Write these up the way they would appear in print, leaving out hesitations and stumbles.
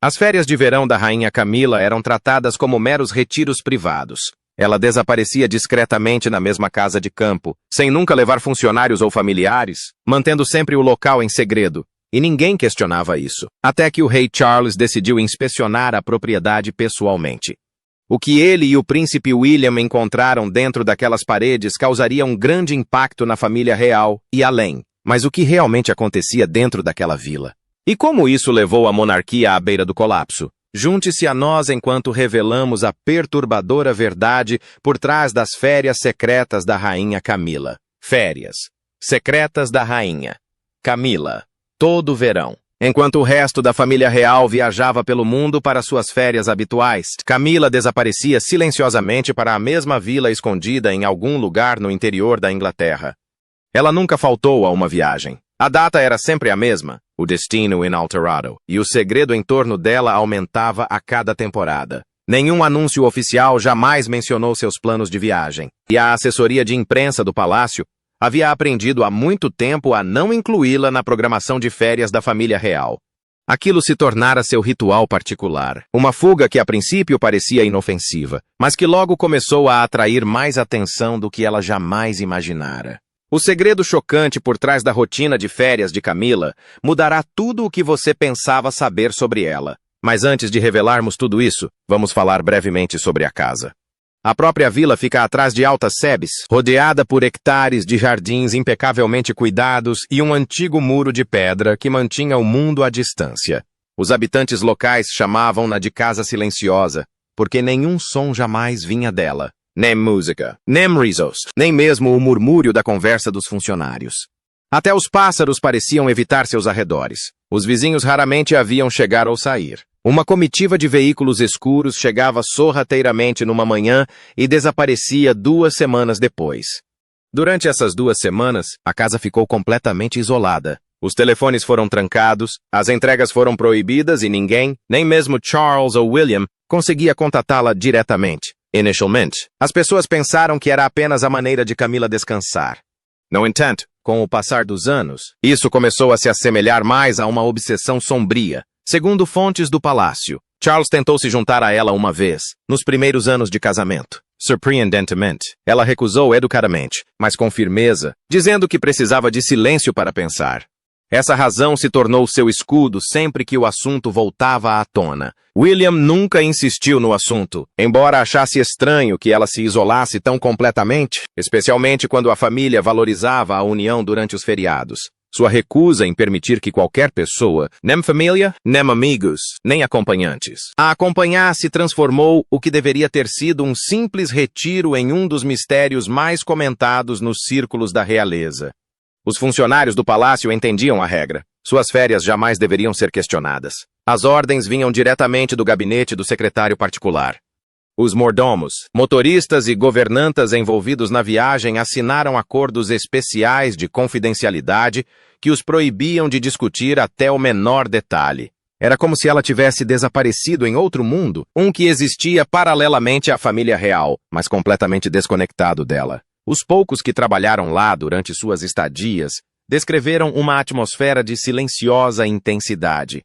As férias de verão da rainha Camila eram tratadas como meros retiros privados. Ela desaparecia discretamente na mesma casa de campo, sem nunca levar funcionários ou familiares, mantendo sempre o local em segredo. E ninguém questionava isso, até que o rei Charles decidiu inspecionar a propriedade pessoalmente. O que ele e o príncipe William encontraram dentro daquelas paredes causaria um grande impacto na família real e além. Mas o que realmente acontecia dentro daquela vila? E como isso levou a monarquia à beira do colapso? Junte-se a nós enquanto revelamos a perturbadora verdade por trás das férias secretas da rainha Camila. Férias secretas da rainha Camila. Todo verão. Enquanto o resto da família real viajava pelo mundo para suas férias habituais, Camila desaparecia silenciosamente para a mesma vila escondida em algum lugar no interior da Inglaterra. Ela nunca faltou a uma viagem. A data era sempre a mesma, o destino inalterado, e o segredo em torno dela aumentava a cada temporada. Nenhum anúncio oficial jamais mencionou seus planos de viagem, e a assessoria de imprensa do palácio havia aprendido há muito tempo a não incluí-la na programação de férias da família real. Aquilo se tornara seu ritual particular, uma fuga que a princípio parecia inofensiva, mas que logo começou a atrair mais atenção do que ela jamais imaginara. O segredo chocante por trás da rotina de férias de Camila mudará tudo o que você pensava saber sobre ela. Mas antes de revelarmos tudo isso, vamos falar brevemente sobre a casa. A própria vila fica atrás de altas sebes, rodeada por hectares de jardins impecavelmente cuidados e um antigo muro de pedra que mantinha o mundo à distância. Os habitantes locais chamavam-na de Casa Silenciosa, porque nenhum som jamais vinha dela. Nem música, nem risos, nem mesmo o murmúrio da conversa dos funcionários. Até os pássaros pareciam evitar seus arredores. Os vizinhos raramente a viam chegar ou sair. Uma comitiva de veículos escuros chegava sorrateiramente numa manhã e desaparecia 2 semanas depois. Durante essas 2 semanas, a casa ficou completamente isolada. Os telefones foram trancados, as entregas foram proibidas e ninguém, nem mesmo Charles ou William, conseguia contatá-la diretamente. Inicialmente, as pessoas pensaram que era apenas a maneira de Camila descansar. No entanto, com o passar dos anos, isso começou a se assemelhar mais a uma obsessão sombria. Segundo fontes do palácio, Charles tentou se juntar a ela uma vez, nos primeiros anos de casamento. Surpreendentemente, ela recusou educadamente, mas com firmeza, dizendo que precisava de silêncio para pensar. Essa razão se tornou seu escudo sempre que o assunto voltava à tona. William nunca insistiu no assunto, embora achasse estranho que ela se isolasse tão completamente, especialmente quando a família valorizava a união durante os feriados. Sua recusa em permitir que qualquer pessoa, nem família, nem amigos, nem acompanhantes, a acompanhasse transformou o que deveria ter sido um simples retiro em um dos mistérios mais comentados nos círculos da realeza. Os funcionários do palácio entendiam a regra. Suas férias jamais deveriam ser questionadas. As ordens vinham diretamente do gabinete do secretário particular. Os mordomos, motoristas e governantas envolvidos na viagem assinaram acordos especiais de confidencialidade que os proibiam de discutir até o menor detalhe. Era como se ela tivesse desaparecido em outro mundo, um que existia paralelamente à família real, mas completamente desconectado dela. Os poucos que trabalharam lá durante suas estadias descreveram uma atmosfera de silenciosa intensidade.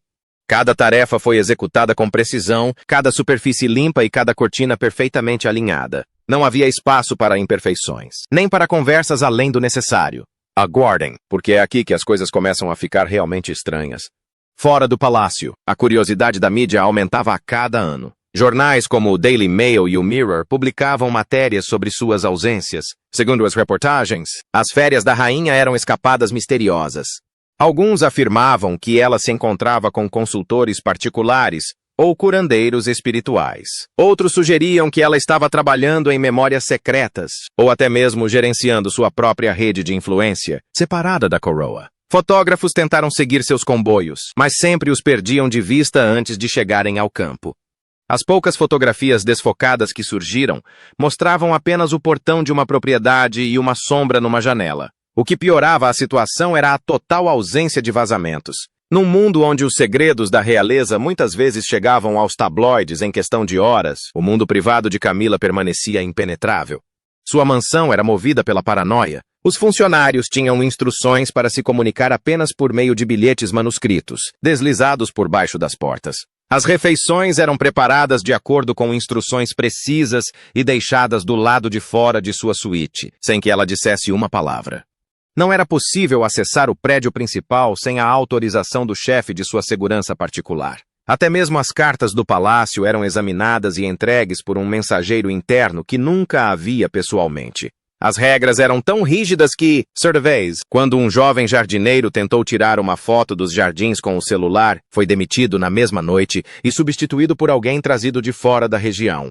Cada tarefa foi executada com precisão, cada superfície limpa e cada cortina perfeitamente alinhada. Não havia espaço para imperfeições, nem para conversas além do necessário. Aguardem, porque é aqui que as coisas começam a ficar realmente estranhas. Fora do palácio, a curiosidade da mídia aumentava a cada ano. Jornais como o Daily Mail e o Mirror publicavam matérias sobre suas ausências. Segundo as reportagens, as férias da rainha eram escapadas misteriosas. Alguns afirmavam que ela se encontrava com consultores particulares ou curandeiros espirituais. Outros sugeriam que ela estava trabalhando em memórias secretas ou até mesmo gerenciando sua própria rede de influência, separada da coroa. Fotógrafos tentaram seguir seus comboios, mas sempre os perdiam de vista antes de chegarem ao campo. As poucas fotografias desfocadas que surgiram mostravam apenas o portão de uma propriedade e uma sombra numa janela. O que piorava a situação era a total ausência de vazamentos. Num mundo onde os segredos da realeza muitas vezes chegavam aos tabloides em questão de horas, o mundo privado de Camila permanecia impenetrável. Sua mansão era movida pela paranoia. Os funcionários tinham instruções para se comunicar apenas por meio de bilhetes manuscritos, deslizados por baixo das portas. As refeições eram preparadas de acordo com instruções precisas e deixadas do lado de fora de sua suíte, sem que ela dissesse uma palavra. Não era possível acessar o prédio principal sem a autorização do chefe de sua segurança particular. Até mesmo as cartas do palácio eram examinadas e entregues por um mensageiro interno que nunca a via pessoalmente. As regras eram tão rígidas que, certa vez, quando um jovem jardineiro tentou tirar uma foto dos jardins com o celular, foi demitido na mesma noite e substituído por alguém trazido de fora da região.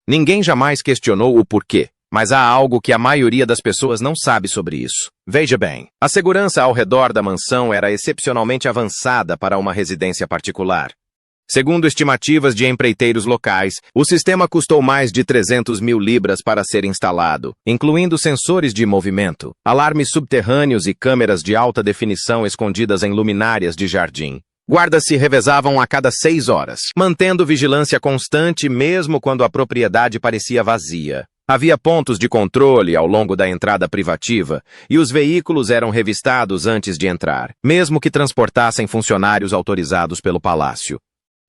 Ninguém jamais questionou o porquê, mas há algo que a maioria das pessoas não sabe sobre isso. Veja bem, a segurança ao redor da mansão era excepcionalmente avançada para uma residência particular. Segundo estimativas de empreiteiros locais, o sistema custou mais de 300 mil libras para ser instalado, incluindo sensores de movimento, alarmes subterrâneos e câmeras de alta definição escondidas em luminárias de jardim. Guardas se revezavam a cada 6 horas, mantendo vigilância constante mesmo quando a propriedade parecia vazia. Havia pontos de controle ao longo da entrada privativa e os veículos eram revistados antes de entrar, mesmo que transportassem funcionários autorizados pelo palácio.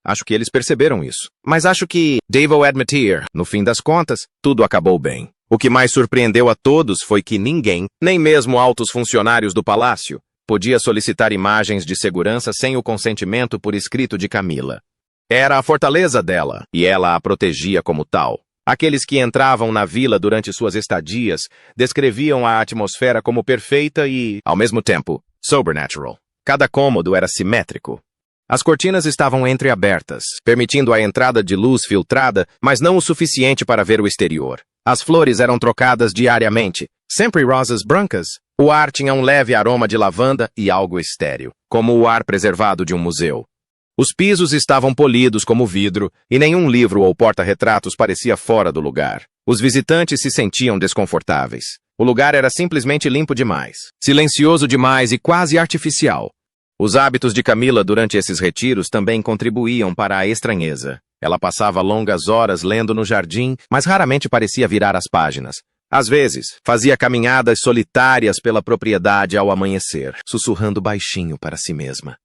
Acho que eles perceberam isso. Mas acho que, devo admitir, no fim das contas, tudo acabou bem. O que mais surpreendeu a todos foi que ninguém, nem mesmo altos funcionários do palácio, podia solicitar imagens de segurança sem o consentimento por escrito de Camila. Era a fortaleza dela, e ela a protegia como tal. Aqueles que entravam na vila durante suas estadias descreviam a atmosfera como perfeita e, ao mesmo tempo, sobrenatural. Cada cômodo era simétrico. As cortinas estavam entreabertas, permitindo a entrada de luz filtrada, mas não o suficiente para ver o exterior. As flores eram trocadas diariamente, sempre rosas brancas. O ar tinha um leve aroma de lavanda e algo estéril, como o ar preservado de um museu. Os pisos estavam polidos como vidro, e nenhum livro ou porta-retratos parecia fora do lugar. Os visitantes se sentiam desconfortáveis. O lugar era simplesmente limpo demais, silencioso demais e quase artificial. Os hábitos de Camila durante esses retiros também contribuíam para a estranheza. Ela passava longas horas lendo no jardim, mas raramente parecia virar as páginas. Às vezes, fazia caminhadas solitárias pela propriedade ao amanhecer, sussurrando baixinho para si mesma.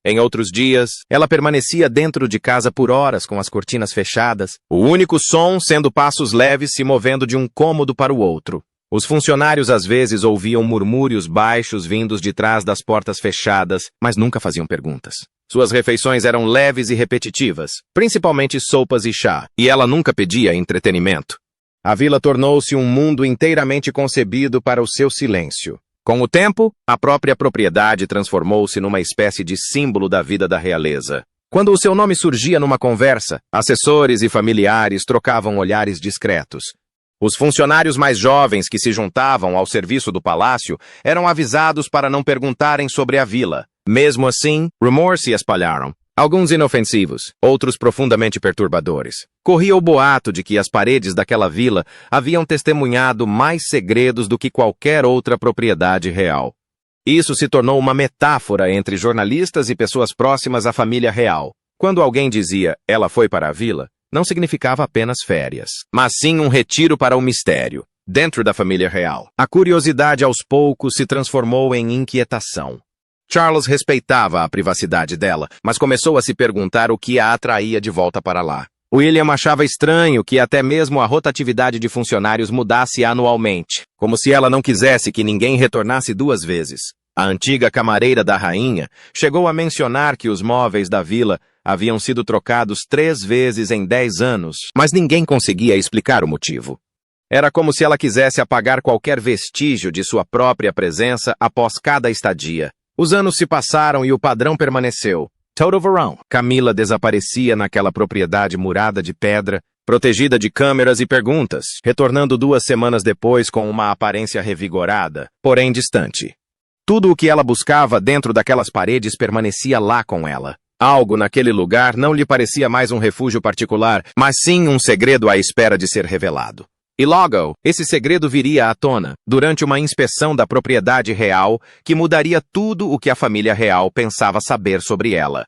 Em outros dias, ela permanecia dentro de casa por horas com as cortinas fechadas, o único som sendo passos leves se movendo de um cômodo para o outro. Os funcionários às vezes ouviam murmúrios baixos vindos de trás das portas fechadas, mas nunca faziam perguntas. Suas refeições eram leves e repetitivas, principalmente sopas e chá, e ela nunca pedia entretenimento. A vila tornou-se um mundo inteiramente concebido para o seu silêncio. Com o tempo, a própria propriedade transformou-se numa espécie de símbolo da vida da realeza. Quando o seu nome surgia numa conversa, assessores e familiares trocavam olhares discretos. Os funcionários mais jovens que se juntavam ao serviço do palácio eram avisados para não perguntarem sobre a vila. Mesmo assim, rumores se espalharam. Alguns inofensivos, outros profundamente perturbadores. Corria o boato de que as paredes daquela vila haviam testemunhado mais segredos do que qualquer outra propriedade real. Isso se tornou uma metáfora entre jornalistas e pessoas próximas à família real. Quando alguém dizia, ela foi para a vila, não significava apenas férias, mas sim um retiro para o mistério, dentro da família real. A curiosidade aos poucos se transformou em inquietação. Charles respeitava a privacidade dela, mas começou a se perguntar o que a atraía de volta para lá. William achava estranho que até mesmo a rotatividade de funcionários mudasse anualmente, como se ela não quisesse que ninguém retornasse 2 vezes. A antiga camareira da rainha chegou a mencionar que os móveis da vila haviam sido trocados 3 vezes em 10 anos, mas ninguém conseguia explicar o motivo. Era como se ela quisesse apagar qualquer vestígio de sua própria presença após cada estadia. Os anos se passaram e o padrão permaneceu. Todo verão, Camila desaparecia naquela propriedade murada de pedra, protegida de câmeras e perguntas, retornando 2 semanas depois com uma aparência revigorada, porém distante. Tudo o que ela buscava dentro daquelas paredes permanecia lá com ela. Algo naquele lugar não lhe parecia mais um refúgio particular, mas sim um segredo à espera de ser revelado. E logo, esse segredo viria à tona, durante uma inspeção da propriedade real, que mudaria tudo o que a família real pensava saber sobre ela.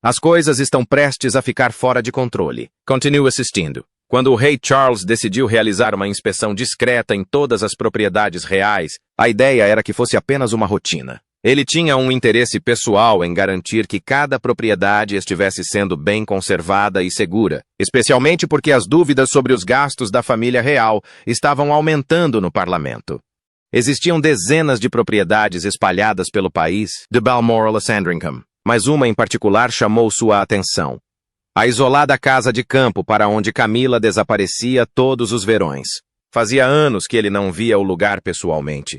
As coisas estão prestes a ficar fora de controle. Continue assistindo. Quando o rei Charles decidiu realizar uma inspeção discreta em todas as propriedades reais, a ideia era que fosse apenas uma rotina. Ele tinha um interesse pessoal em garantir que cada propriedade estivesse sendo bem conservada e segura, especialmente porque as dúvidas sobre os gastos da família real estavam aumentando no parlamento. Existiam dezenas de propriedades espalhadas pelo país de Balmoral a Sandringham, mas uma em particular chamou sua atenção. A isolada casa de campo para onde Camila desaparecia todos os verões. Fazia anos que ele não via o lugar pessoalmente.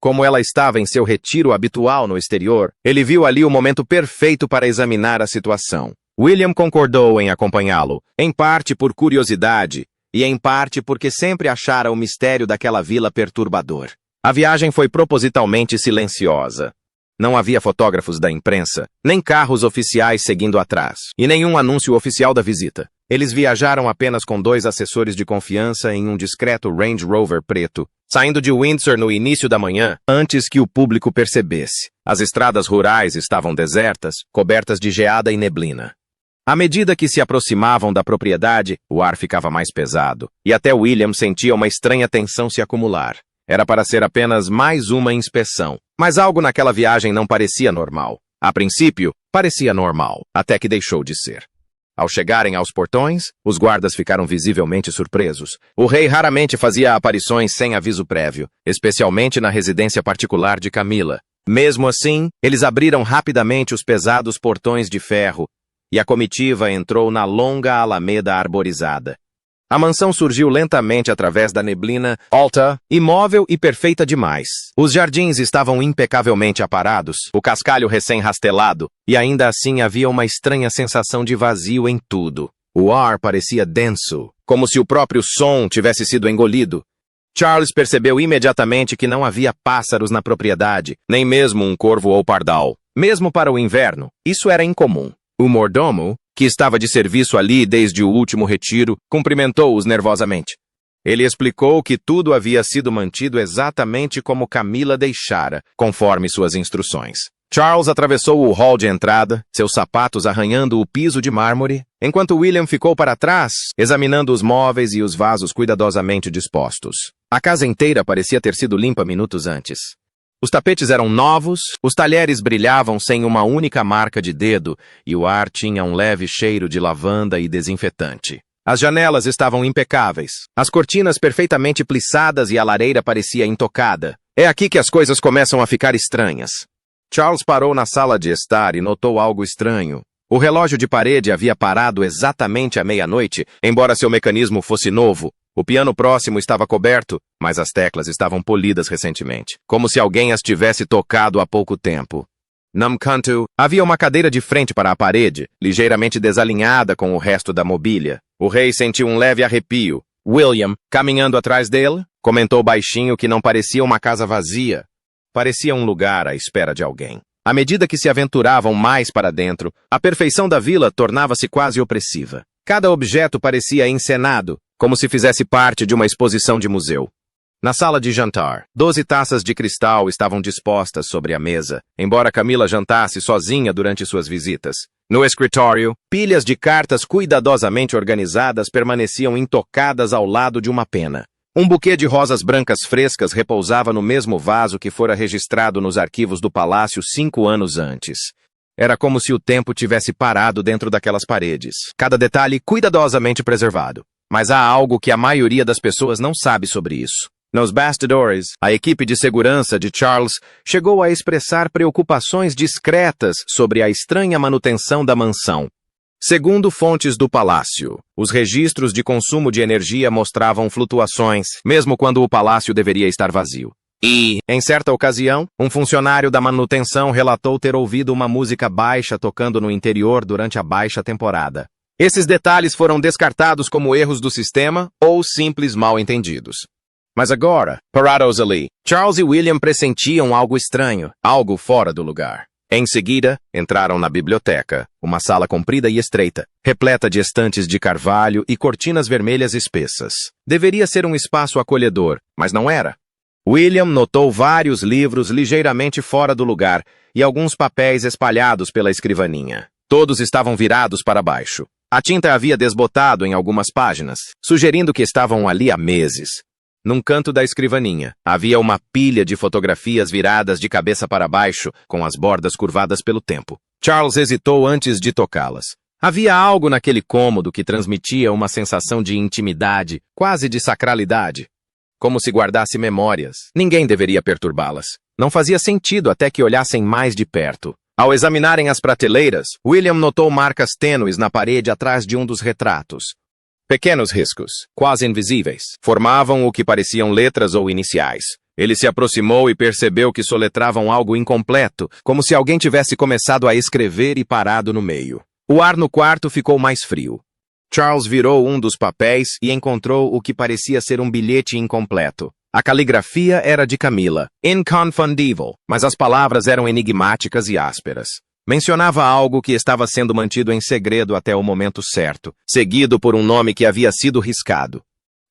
Como ela estava em seu retiro habitual no exterior, ele viu ali o momento perfeito para examinar a situação. William concordou em acompanhá-lo, em parte por curiosidade e em parte porque sempre achara o mistério daquela vila perturbador. A viagem foi propositalmente silenciosa. Não havia fotógrafos da imprensa, nem carros oficiais seguindo atrás, e nenhum anúncio oficial da visita. Eles viajaram apenas com 2 assessores de confiança em um discreto Range Rover preto, saindo de Windsor no início da manhã, antes que o público percebesse. As estradas rurais estavam desertas, cobertas de geada e neblina. À medida que se aproximavam da propriedade, o ar ficava mais pesado, e até William sentia uma estranha tensão se acumular. Era para ser apenas mais uma inspeção, mas algo naquela viagem não parecia normal. A princípio, parecia normal, até que deixou de ser. Ao chegarem aos portões, os guardas ficaram visivelmente surpresos. O rei raramente fazia aparições sem aviso prévio, especialmente na residência particular de Camila. Mesmo assim, eles abriram rapidamente os pesados portões de ferro e a comitiva entrou na longa alameda arborizada. A mansão surgiu lentamente através da neblina alta, imóvel e perfeita demais. Os jardins estavam impecavelmente aparados, o cascalho recém-rastelado, e ainda assim havia uma estranha sensação de vazio em tudo. O ar parecia denso, como se o próprio som tivesse sido engolido. Charles percebeu imediatamente que não havia pássaros na propriedade, nem mesmo um corvo ou pardal. Mesmo para o inverno, isso era incomum. O mordomo, que estava de serviço ali desde o último retiro, cumprimentou-os nervosamente. Ele explicou que tudo havia sido mantido exatamente como Camila deixara, conforme suas instruções. Charles atravessou o hall de entrada, seus sapatos arranhando o piso de mármore, enquanto William ficou para trás, examinando os móveis e os vasos cuidadosamente dispostos. A casa inteira parecia ter sido limpa minutos antes. Os tapetes eram novos, os talheres brilhavam sem uma única marca de dedo e o ar tinha um leve cheiro de lavanda e desinfetante. As janelas estavam impecáveis, as cortinas perfeitamente plissadas e a lareira parecia intocada. É aqui que as coisas começam a ficar estranhas. Charles parou na sala de estar e notou algo estranho. O relógio de parede havia parado exatamente à meia-noite, embora seu mecanismo fosse novo. O piano próximo estava coberto, mas as teclas estavam polidas recentemente, como se alguém as tivesse tocado há pouco tempo. Num canto, havia uma cadeira de frente para a parede, ligeiramente desalinhada com o resto da mobília. O rei sentiu um leve arrepio. William, caminhando atrás dele, comentou baixinho que não parecia uma casa vazia. Parecia um lugar à espera de alguém. À medida que se aventuravam mais para dentro, a perfeição da vila tornava-se quase opressiva. Cada objeto parecia encenado, como se fizesse parte de uma exposição de museu. Na sala de jantar, 12 taças de cristal estavam dispostas sobre a mesa, embora Camila jantasse sozinha durante suas visitas. No escritório, pilhas de cartas cuidadosamente organizadas permaneciam intocadas ao lado de uma pena. Um buquê de rosas brancas frescas repousava no mesmo vaso que fora registrado nos arquivos do palácio 5 anos antes. Era como se o tempo tivesse parado dentro daquelas paredes, cada detalhe cuidadosamente preservado. Mas há algo que a maioria das pessoas não sabe sobre isso. Nos bastidores, a equipe de segurança de Charles chegou a expressar preocupações discretas sobre a estranha manutenção da mansão. Segundo fontes do palácio, os registros de consumo de energia mostravam flutuações, mesmo quando o palácio deveria estar vazio. E, em certa ocasião, um funcionário da manutenção relatou ter ouvido uma música baixa tocando no interior durante a baixa temporada. Esses detalhes foram descartados como erros do sistema ou simples mal-entendidos. Mas agora, parados ali, Charles e William pressentiam algo estranho, algo fora do lugar. Em seguida, entraram na biblioteca, uma sala comprida e estreita, repleta de estantes de carvalho e cortinas vermelhas espessas. Deveria ser um espaço acolhedor, mas não era. William notou vários livros ligeiramente fora do lugar e alguns papéis espalhados pela escrivaninha. Todos estavam virados para baixo. A tinta havia desbotado em algumas páginas, sugerindo que estavam ali há meses. Num canto da escrivaninha, havia uma pilha de fotografias viradas de cabeça para baixo, com as bordas curvadas pelo tempo. Charles hesitou antes de tocá-las. Havia algo naquele cômodo que transmitia uma sensação de intimidade, quase de sacralidade. Como se guardasse memórias. Ninguém deveria perturbá-las. Não fazia sentido até que olhassem mais de perto. Ao examinarem as prateleiras, William notou marcas tênues na parede atrás de um dos retratos. Pequenos riscos, quase invisíveis, formavam o que pareciam letras ou iniciais. Ele se aproximou e percebeu que soletravam algo incompleto, como se alguém tivesse começado a escrever e parado no meio. O ar no quarto ficou mais frio. Charles virou um dos papéis e encontrou o que parecia ser um bilhete incompleto. A caligrafia era de Camila, inconfundível, mas as palavras eram enigmáticas e ásperas. Mencionava algo que estava sendo mantido em segredo até o momento certo, seguido por um nome que havia sido riscado.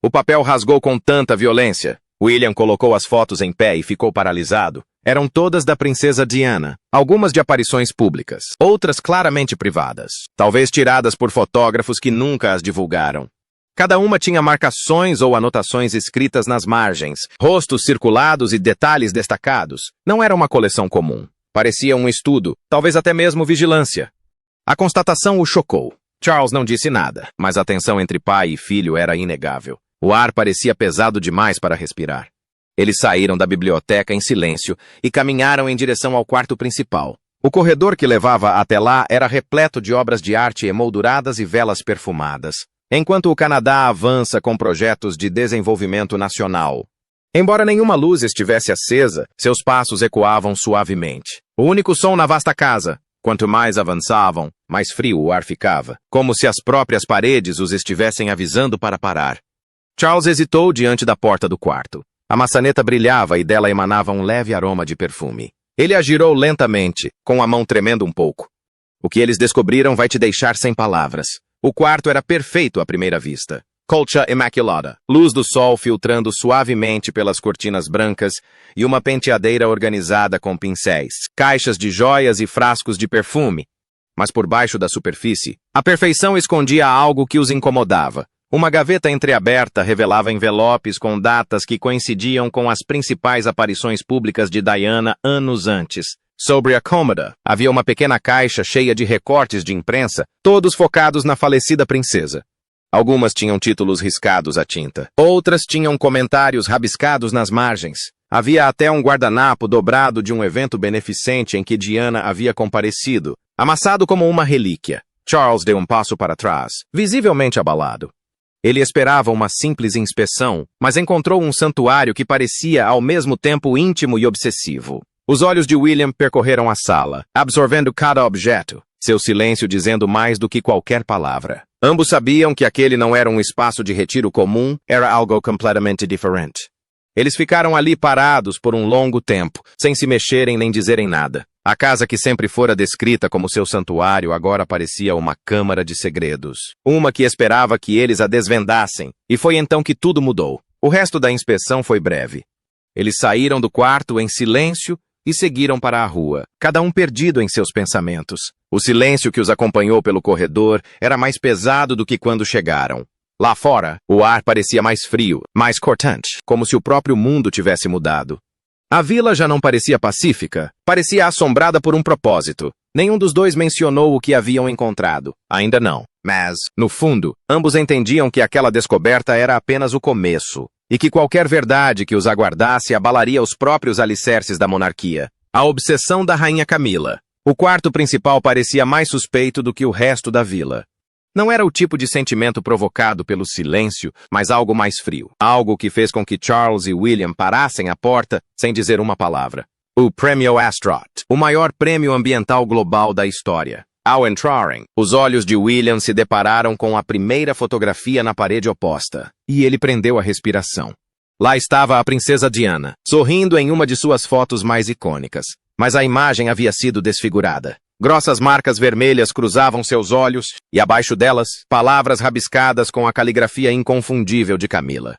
O papel rasgou com tanta violência. William colocou as fotos em pé e ficou paralisado. Eram todas da princesa Diana, algumas de aparições públicas, outras claramente privadas, talvez tiradas por fotógrafos que nunca as divulgaram. Cada uma tinha marcações ou anotações escritas nas margens, rostos circulados e detalhes destacados. Não era uma coleção comum. Parecia um estudo, talvez até mesmo vigilância. A constatação o chocou. Charles não disse nada, mas a tensão entre pai e filho era inegável. O ar parecia pesado demais para respirar. Eles saíram da biblioteca em silêncio e caminharam em direção ao quarto principal. O corredor que levava até lá era repleto de obras de arte emolduradas e velas perfumadas, enquanto o Canadá avança com projetos de desenvolvimento nacional. Embora nenhuma luz estivesse acesa, seus passos ecoavam suavemente. O único som na vasta casa. Quanto mais avançavam, mais frio o ar ficava, como se as próprias paredes os estivessem avisando para parar. Charles hesitou diante da porta do quarto. A maçaneta brilhava e dela emanava um leve aroma de perfume. Ele a girou lentamente, com a mão tremendo um pouco. O que eles descobriram vai te deixar sem palavras. O quarto era perfeito à primeira vista. Colcha imaculada, luz do sol filtrando suavemente pelas cortinas brancas e uma penteadeira organizada com pincéis, caixas de joias e frascos de perfume. Mas por baixo da superfície, a perfeição escondia algo que os incomodava. Uma gaveta entreaberta revelava envelopes com datas que coincidiam com as principais aparições públicas de Diana anos antes. Sobre a cômoda, havia uma pequena caixa cheia de recortes de imprensa, todos focados na falecida princesa. Algumas tinham títulos riscados à tinta. Outras tinham comentários rabiscados nas margens. Havia até um guardanapo dobrado de um evento beneficente em que Diana havia comparecido, amassado como uma relíquia. Charles deu um passo para trás, visivelmente abalado. Ele esperava uma simples inspeção, mas encontrou um santuário que parecia ao mesmo tempo íntimo e obsessivo. Os olhos de William percorreram a sala, absorvendo cada objeto, seu silêncio dizendo mais do que qualquer palavra. Ambos sabiam que aquele não era um espaço de retiro comum, era algo completamente diferente. Eles ficaram ali parados por um longo tempo, sem se mexerem nem dizerem nada. A casa que sempre fora descrita como seu santuário agora parecia uma câmara de segredos. Uma que esperava que eles a desvendassem, e foi então que tudo mudou. O resto da inspeção foi breve. Eles saíram do quarto em silêncio e seguiram para a rua, cada um perdido em seus pensamentos. O silêncio que os acompanhou pelo corredor era mais pesado do que quando chegaram. Lá fora, o ar parecia mais frio, mais cortante, como se o próprio mundo tivesse mudado. A vila já não parecia pacífica, parecia assombrada por um propósito. Nenhum dos dois mencionou o que haviam encontrado. Ainda não. Mas, no fundo, ambos entendiam que aquela descoberta era apenas o começo, e que qualquer verdade que os aguardasse abalaria os próprios alicerces da monarquia. A obsessão da rainha Camila. O quarto principal parecia mais suspeito do que o resto da vila. Não era o tipo de sentimento provocado pelo silêncio, mas algo mais frio. Algo que fez com que Charles e William parassem à porta sem dizer uma palavra. O Prêmio Astronaut, o maior prêmio ambiental global da história. Ao entrarem, os olhos de William se depararam com a primeira fotografia na parede oposta, e ele prendeu a respiração. Lá estava a princesa Diana, sorrindo em uma de suas fotos mais icônicas, mas a imagem havia sido desfigurada. Grossas marcas vermelhas cruzavam seus olhos, e abaixo delas, palavras rabiscadas com a caligrafia inconfundível de Camila.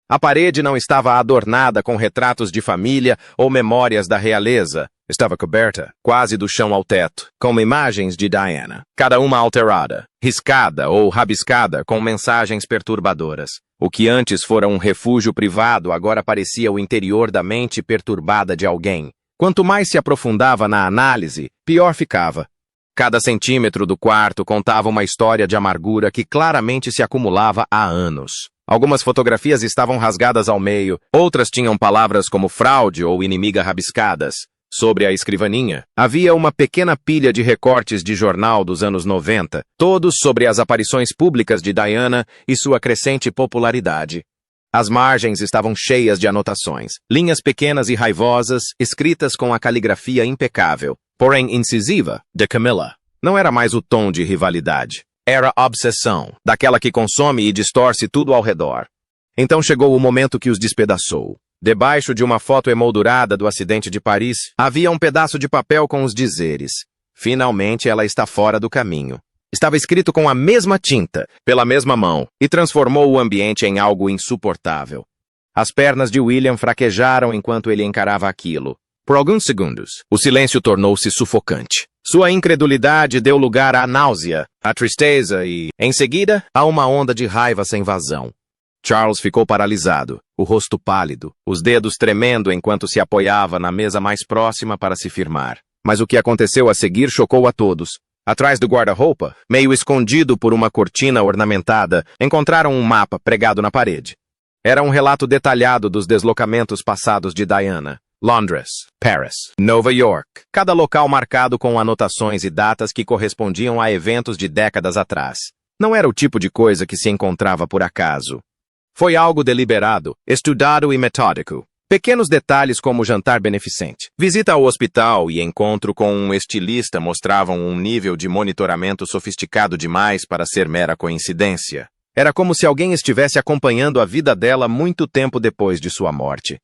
A parede não estava adornada com retratos de família ou memórias da realeza. Estava coberta, quase do chão ao teto, com imagens de Diana, cada uma alterada, riscada ou rabiscada com mensagens perturbadoras. O que antes fora um refúgio privado agora parecia o interior da mente perturbada de alguém. Quanto mais se aprofundava na análise, pior ficava. Cada centímetro do quarto contava uma história de amargura que claramente se acumulava há anos. Algumas fotografias estavam rasgadas ao meio, outras tinham palavras como fraude ou inimiga rabiscadas. Sobre a escrivaninha, havia uma pequena pilha de recortes de jornal dos anos 90, todos sobre as aparições públicas de Diana e sua crescente popularidade. As margens estavam cheias de anotações, linhas pequenas e raivosas, escritas com a caligrafia impecável, porém incisiva, de Camilla. Não era mais o tom de rivalidade. Era obsessão, daquela que consome e distorce tudo ao redor. Então chegou o momento que os despedaçou. Debaixo de uma foto emoldurada do acidente de Paris, havia um pedaço de papel com os dizeres: "Finalmente ela está fora do caminho." Estava escrito com a mesma tinta, pela mesma mão, e transformou o ambiente em algo insuportável. As pernas de William fraquejaram enquanto ele encarava aquilo. Por alguns segundos, o silêncio tornou-se sufocante. Sua incredulidade deu lugar à náusea, à tristeza e, em seguida, a uma onda de raiva sem vazão. Charles ficou paralisado, o rosto pálido, os dedos tremendo enquanto se apoiava na mesa mais próxima para se firmar. Mas o que aconteceu a seguir chocou a todos. Atrás do guarda-roupa, meio escondido por uma cortina ornamentada, encontraram um mapa pregado na parede. Era um relato detalhado dos deslocamentos passados de Diana. Londres, Paris, Nova York, cada local marcado com anotações e datas que correspondiam a eventos de décadas atrás. Não era o tipo de coisa que se encontrava por acaso. Foi algo deliberado, estudado e metódico. Pequenos detalhes como jantar beneficente, visita ao hospital e encontro com um estilista mostravam um nível de monitoramento sofisticado demais para ser mera coincidência. Era como se alguém estivesse acompanhando a vida dela muito tempo depois de sua morte.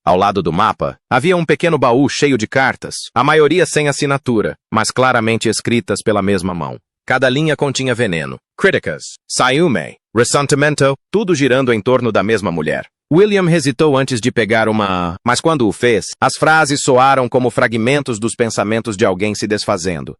Ao lado do mapa, havia um pequeno baú cheio de cartas, a maioria sem assinatura, mas claramente escritas pela mesma mão. Cada linha continha veneno, críticas, ciúme, ressentimento, tudo girando em torno da mesma mulher. William hesitou antes de pegar uma... Mas quando o fez, as frases soaram como fragmentos dos pensamentos de alguém se desfazendo.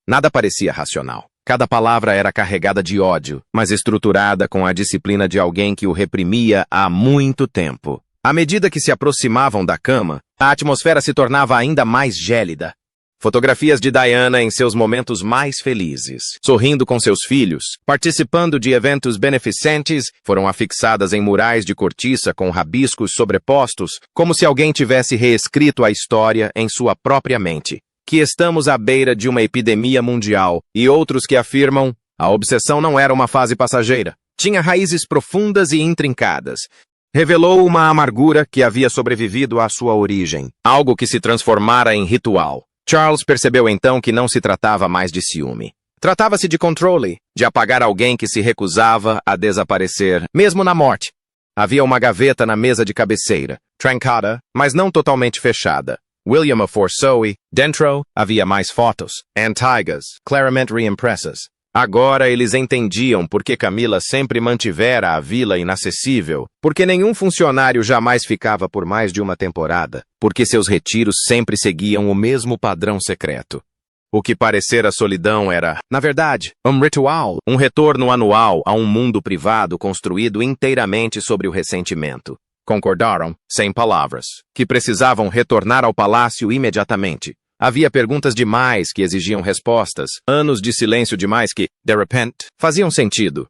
Nada parecia racional. Cada palavra era carregada de ódio, mas estruturada com a disciplina de alguém que o reprimia há muito tempo. À medida que se aproximavam da cama, a atmosfera se tornava ainda mais gélida. Fotografias de Diana em seus momentos mais felizes, sorrindo com seus filhos, participando de eventos beneficentes, foram afixadas em murais de cortiça com rabiscos sobrepostos, como se alguém tivesse reescrito a história em sua própria mente. Que estamos à beira de uma epidemia mundial, e outros que afirmam a obsessão não era uma fase passageira. Tinha raízes profundas e intrincadas. Revelou uma amargura que havia sobrevivido à sua origem, algo que se transformara em ritual. Charles percebeu então que não se tratava mais de ciúme. Tratava-se de controle, de apagar alguém que se recusava a desaparecer, mesmo na morte. Havia uma gaveta na mesa de cabeceira, trancada, mas não totalmente fechada. William a forçou e, dentro, havia mais fotos, antigas, claramente reimpressas. Agora eles entendiam por que Camilla sempre mantivera a vila inacessível, porque nenhum funcionário jamais ficava por mais de uma temporada, porque seus retiros sempre seguiam o mesmo padrão secreto. O que parecera solidão era, na verdade, um ritual, um retorno anual a um mundo privado construído inteiramente sobre o ressentimento. Concordaram, sem palavras, que precisavam retornar ao palácio imediatamente. Havia perguntas demais que exigiam respostas, anos de silêncio demais que, de repente, faziam sentido.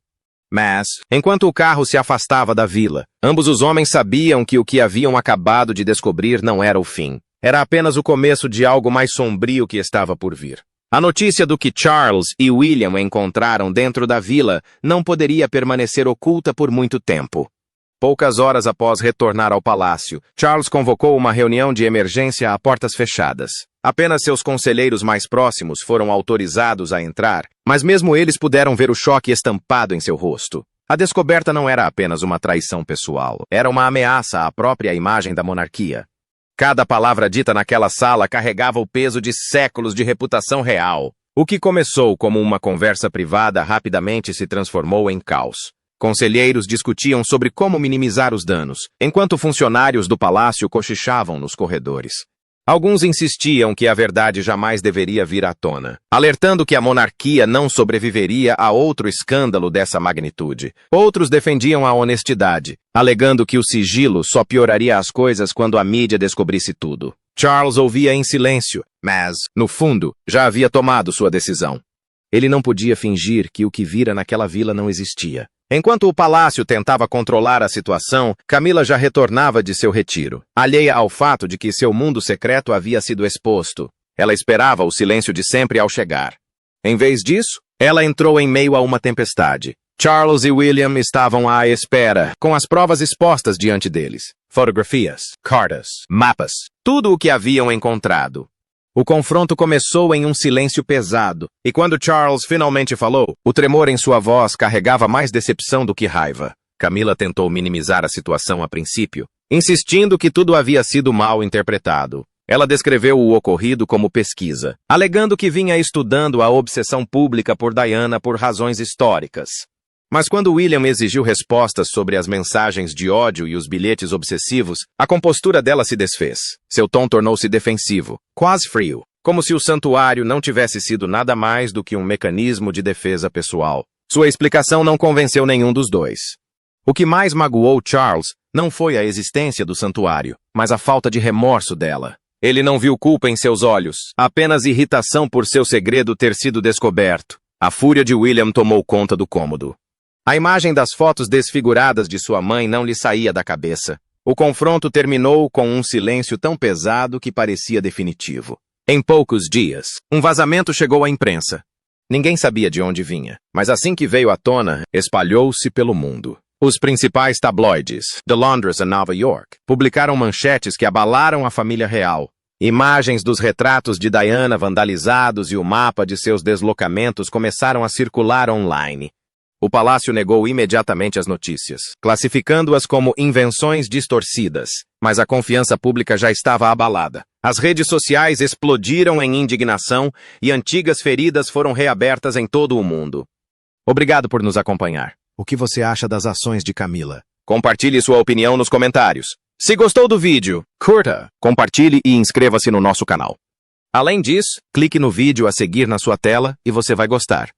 Mas, enquanto o carro se afastava da vila, ambos os homens sabiam que o que haviam acabado de descobrir não era o fim. Era apenas o começo de algo mais sombrio que estava por vir. A notícia do que Charles e William encontraram dentro da vila não poderia permanecer oculta por muito tempo. Poucas horas após retornar ao palácio, Charles convocou uma reunião de emergência a portas fechadas. Apenas seus conselheiros mais próximos foram autorizados a entrar, mas mesmo eles puderam ver o choque estampado em seu rosto. A descoberta não era apenas uma traição pessoal, era uma ameaça à própria imagem da monarquia. Cada palavra dita naquela sala carregava o peso de séculos de reputação real. O que começou como uma conversa privada rapidamente se transformou em caos. Conselheiros discutiam sobre como minimizar os danos, enquanto funcionários do palácio cochichavam nos corredores. Alguns insistiam que a verdade jamais deveria vir à tona, alertando que a monarquia não sobreviveria a outro escândalo dessa magnitude. Outros defendiam a honestidade, alegando que o sigilo só pioraria as coisas quando a mídia descobrisse tudo. Charles ouvia em silêncio, mas, no fundo, já havia tomado sua decisão. Ele não podia fingir que o que vira naquela vila não existia. Enquanto o palácio tentava controlar a situação, Camila já retornava de seu retiro, alheia ao fato de que seu mundo secreto havia sido exposto. Ela esperava o silêncio de sempre ao chegar. Em vez disso, ela entrou em meio a uma tempestade. Charles e William estavam à espera, com as provas expostas diante deles. Fotografias, cartas, mapas, tudo o que haviam encontrado. O confronto começou em um silêncio pesado, e quando Charles finalmente falou, o tremor em sua voz carregava mais decepção do que raiva. Camila tentou minimizar a situação a princípio, insistindo que tudo havia sido mal interpretado. Ela descreveu o ocorrido como pesquisa, alegando que vinha estudando a obsessão pública por Diana por razões históricas. Mas quando William exigiu respostas sobre as mensagens de ódio e os bilhetes obsessivos, a compostura dela se desfez. Seu tom tornou-se defensivo, quase frio, como se o santuário não tivesse sido nada mais do que um mecanismo de defesa pessoal. Sua explicação não convenceu nenhum dos dois. O que mais magoou Charles não foi a existência do santuário, mas a falta de remorso dela. Ele não viu culpa em seus olhos, apenas irritação por seu segredo ter sido descoberto. A fúria de William tomou conta do cômodo. A imagem das fotos desfiguradas de sua mãe não lhe saía da cabeça. O confronto terminou com um silêncio tão pesado que parecia definitivo. Em poucos dias, um vazamento chegou à imprensa. Ninguém sabia de onde vinha, mas assim que veio à tona, espalhou-se pelo mundo. Os principais tabloides, The Londres e Nova York, publicaram manchetes que abalaram a família real. Imagens dos retratos de Diana vandalizados e o mapa de seus deslocamentos começaram a circular online. O palácio negou imediatamente as notícias, classificando-as como invenções distorcidas, mas a confiança pública já estava abalada. As redes sociais explodiram em indignação e antigas feridas foram reabertas em todo o mundo. Obrigado por nos acompanhar. O que você acha das ações de Camila? Compartilhe sua opinião nos comentários. Se gostou do vídeo, curta, compartilhe e inscreva-se no nosso canal. Além disso, clique no vídeo a seguir na sua tela e você vai gostar.